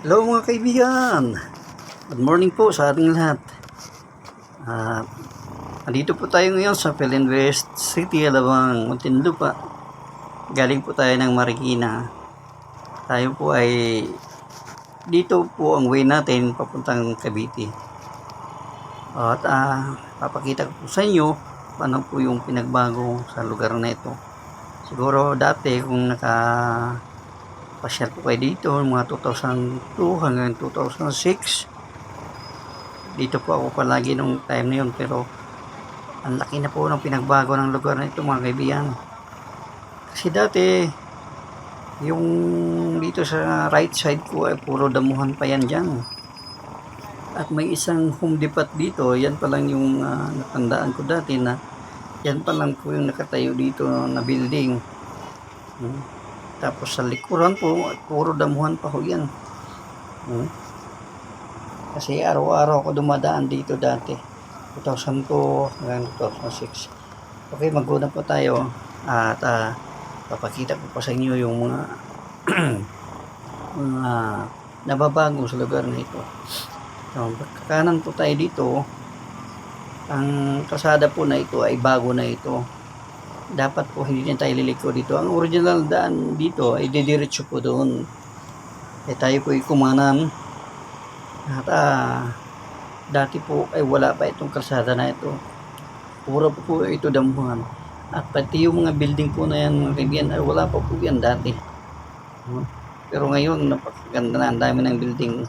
Hello mga kaibigan! Good morning po sa ating lahat. Uh, Andito po tayo ngayon sa Philippine West City, Alabang, Muntinlupa. Galing po tayo ng Marikina. Tayo po ay dito po ang way natin papuntang Cavite. At papakita ko po sa inyo paano po yung pinagbago sa lugar na ito. Siguro dati kung pasyal po kayo dito mga 2002 hanggang 2006, dito po ako palagi nung time na yun, pero ang laki na po ng pinagbago ng lugar na ito mga kaibigan. Kasi dati yung dito sa right side ko ay puro damuhan pa yan dyan, at may isang home depot dito. Yan pa lang yung natandaan ko dati, na yan pa lang po yung nakatayo dito na building. Tapos sa likuran po, puro damuhan pa ho yan. Kasi araw-araw ako dumadaan dito dati, 2002 hanggang 2006. Okay, mag-una po tayo at papakita ko pa sa inyo yung mga mga nababago sa lugar na ito. So, kakanan po tayo dito. Ang kalsada po na ito ay bago na ito. Dapat po hindi na tayo liliko dito. Ang original daan dito ay didiretso po doon. Tayo po ay kumanan. At dati po ay wala pa itong kalsada na ito. Puro po ito damuhan. At pati yung mga building po na yan mga kaibigan ay wala pa po yan dati. Pero ngayon napakaganda na, ang dami ng building.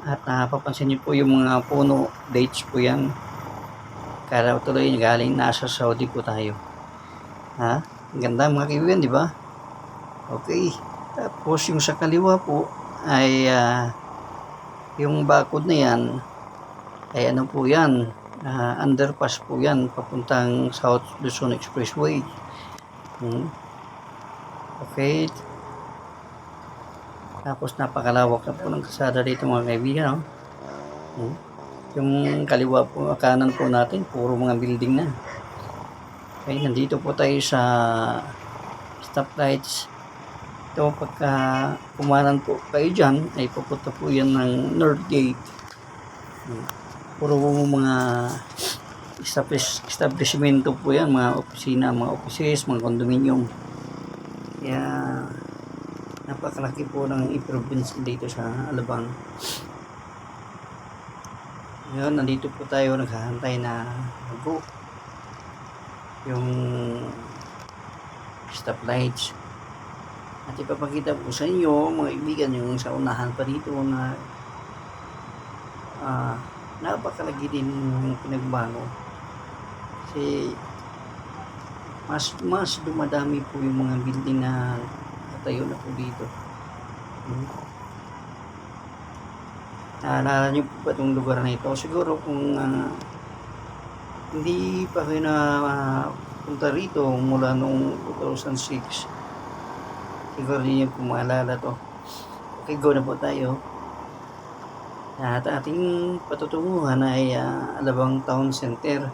At papansin niyo po yung mga puno, dates po yan. Kaya tuloy galing nasa Saudi po tayo. Ang ganda mga kaibigan, di ba? Okay. Tapos yung sa kaliwa po ay yung bakod na yan ay ano po yan, underpass po yan papuntang South Luzon Expressway. Okay. Tapos napakalawak na po ng kalsada dito mga kaibigan. Yung kaliwa po, kanan po natin, puro mga building na. Okay, nandito po tayo sa stoplights. Ito, pagka kumanan po kayo dyan, ay pupunta po yan ng North Gate. Puro mga establishmento po yan, mga opisina, mga offices, mga condominium. Kaya napakalaki po ng improvements dito sa Alabang. Ngayon, nandito po tayo naghahantay na mag-go yung stoplights. At ipapakita po sa inyo mga kaibigan yung sa unahan pa dito na napakalagi din yung pinagbago. Kasi mas dumadami po yung mga building na natayo na po dito. Naalala nyo po ba itong lugar na ito? Siguro kung hindi pa kayo na punta rito mula noong 2006, siguro din yung maalala to. Okay, go na po tayo. At ating patutunguhan ay Alabang Town Center.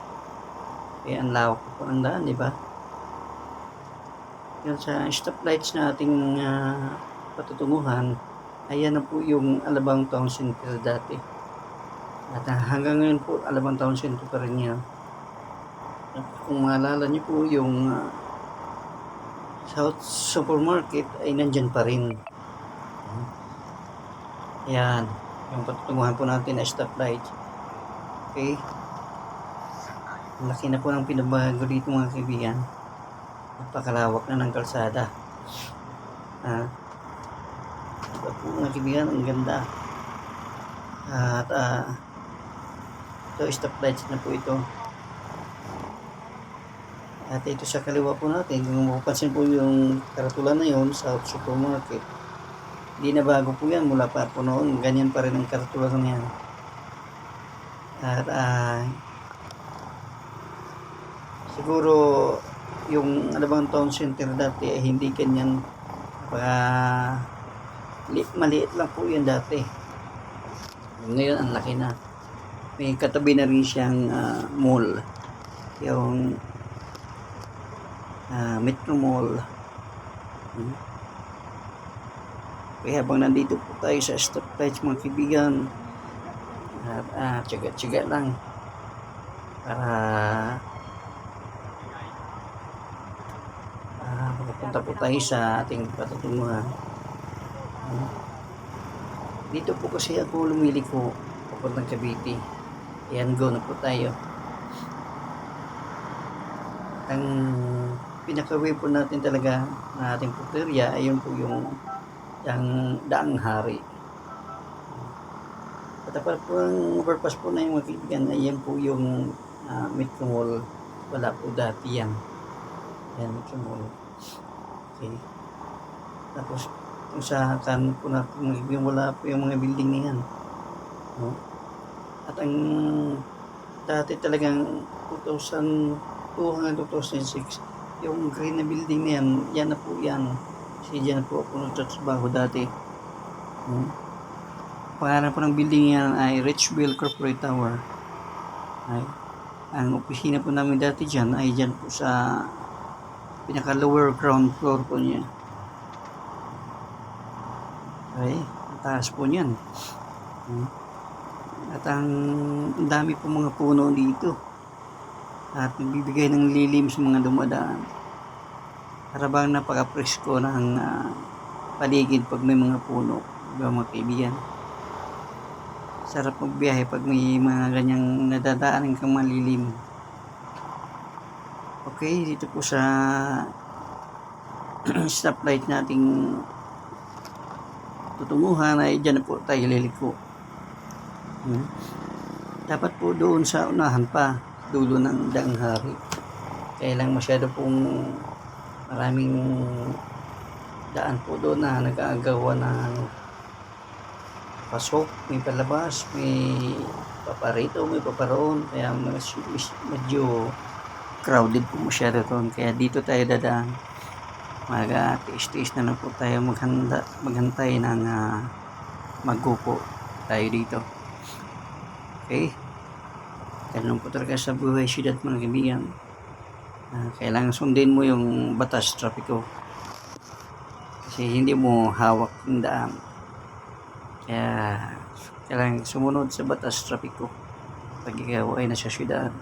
Kaya ang lawak po ng daan, di ba? Yan sa stoplights na ating patutunguhan, ayan na po yung Alabang Town Center dati. At hanggang ngayon po, Alabang Town Center pa rin yan. At kung maalala niyo po yung South Supermarket ay nandyan pa rin. Yan, yung patutunguhan po natin ay stoplight. Okay, laki na po ng pinabago dito mga kaibigan. Napakalawak na ng kalsada. Ito po mga kaibigan, ang ganda. At ito, stoplights na po ito. At ito sa kaliwa po natin, kung mapapansin po yung karatula na yun, South Supermarket, hindi na bago po yan, mula pa po noon, ganyan pa rin ang karatula na yan. At siguro yung Alabang Town Center dati ay hindi ganyan, maliit lang po yan dati. Ngayon ang laki na, may katabi na rin siyang mall, yung Metro Mall. Okay, habang nandito po tayo sa stoplights mga kaibigan, at tiyaga-tiyaga lang para makapunta po tayo sa ating patutunguhan. Dito po kasi ako lumiliko papuntang Cavite. Ayan, go na po tayo. Ang pinaka-way po natin talaga na ating puterya ay yun po yung Daang Hari. Patapat po ang overpass po na yung mga kaibigan, ayan po yung Metro Mall. Wala po dati yan. Ayan, Metro Mall. Okay. Tapos kung sa kanan po natin, wala po yung mga building na yan. No? At ang dati talagang 2002 hanggang 2006, yung green na building na yan, yan na po yan. Kasi dyan na po ako nagtatrabaho dati. Pangalan po ng building yan ay Richville Corporate Tower. Ay, ang opisina po namin dati dyan ay dyan po sa pinaka lower ground floor po niya. Okay, ang taas po niyan. At ang dami po mga puno dito. At nagbibigay ng lilim sa mga dumadaan. Para bang napaka-presko ng paligid pag may mga puno, mga kaibigan. Sarap magbiyahe pag may mga ganyang nadadaanan kang malilim. Okay, dito po sa stoplight nating tutunguhan ay dyan na po tayo liliko. Dapat po doon sa unahan pa, dulo ng Daang Hari. Kaya lang masyado pong maraming daan po doon na nag-aagawa ng pasok, may palabas, may paparito, may paparoon. Kaya medyo crowded po masyado doon. Kaya dito tayo dadaan. Mag-tiis-tiis na lang po tayo maghantay ng maggupo tayo dito. Okay? Ganun po talaga sa buhay syudad mga kaibigan. Kailangan sundin mo yung batas trapiko. Kasi hindi mo hawak yung daan. Kaya kailangan sumunod sa batas trapiko pag ikaw ay nasa syudad.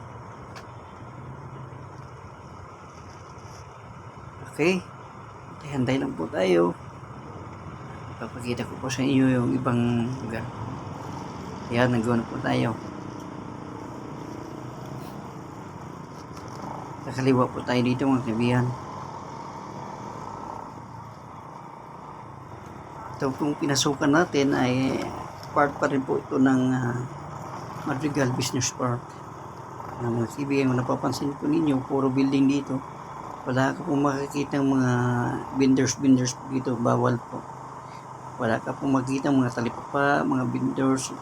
Okay? Hantay lang po tayo. Papakita ko po sa inyo yung ibang lugar. Yan, nag-go na po tayo. Kakaliwa po tayo dito mga kaibigan. Ito kung pinasukan natin ay part pa rin po ito ng Madrigal Business Park. Mga kaibigan, kung napapansin po ninyo, puro building dito. Wala ka pong makikita ng mga vendors po dito, bawal po. Wala ka pong makikita mga talipapa, mga vendors,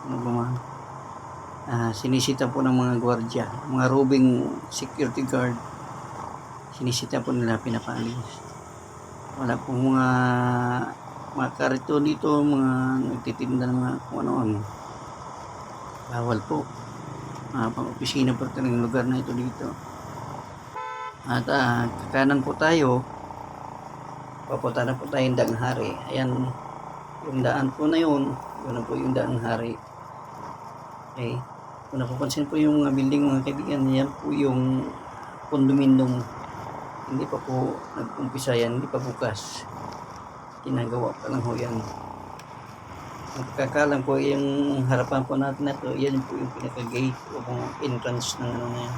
sinisita po ng mga gwardiya, mga roving security guard. Sinisita po nila, pinapaalis. Wala pong mga karito dito, mga nagtitinda ng mga kung ano-ano. Bawal po. Pang-opisina po ng lugar na ito dito. At kakanan po tayo, papunta na po tayong Daang Hari. Ayan, yung daan po na yun na po yung Daang Hari. Okay, kung napapansin po yung mga building mga kaibigan, yan po yung condominium. Hindi pa po nag-umpisa yan, hindi pa bukas. Ginagawa pa lang ho yan. Ang pagkakalang po yung harapan po natin na ito, yan po yung pinaka-gate o entrance ng ano na yan,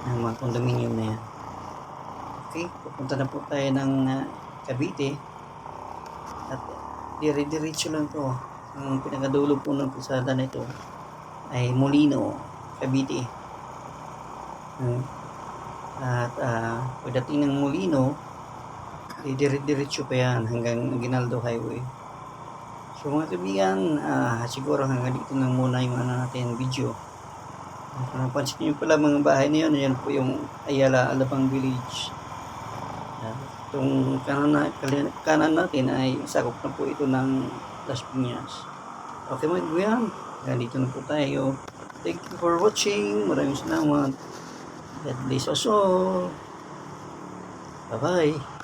ng mga condominium na yan. Okay, pupunta na po tayo ng Cavite at dire-diretso lang to. Ang pinakadulo po ng pisada na ito ay Molino, Cavite. At pagdating ng Molino, dire-diretso pa yan hanggang Aguinaldo Highway. So mga kaibigan, siguro hanggang dito lang muna yung natin video. Kung napansin nyo pala mga bahay na yun, yan po yung Ayala Alabang Village. Itong kanan natin ay sakop na po ito ng Las Piñas. Okay mga kaibigan, dito na po tayo. Thank you for watching. Maraming salamat. God bless us all. Bye-bye.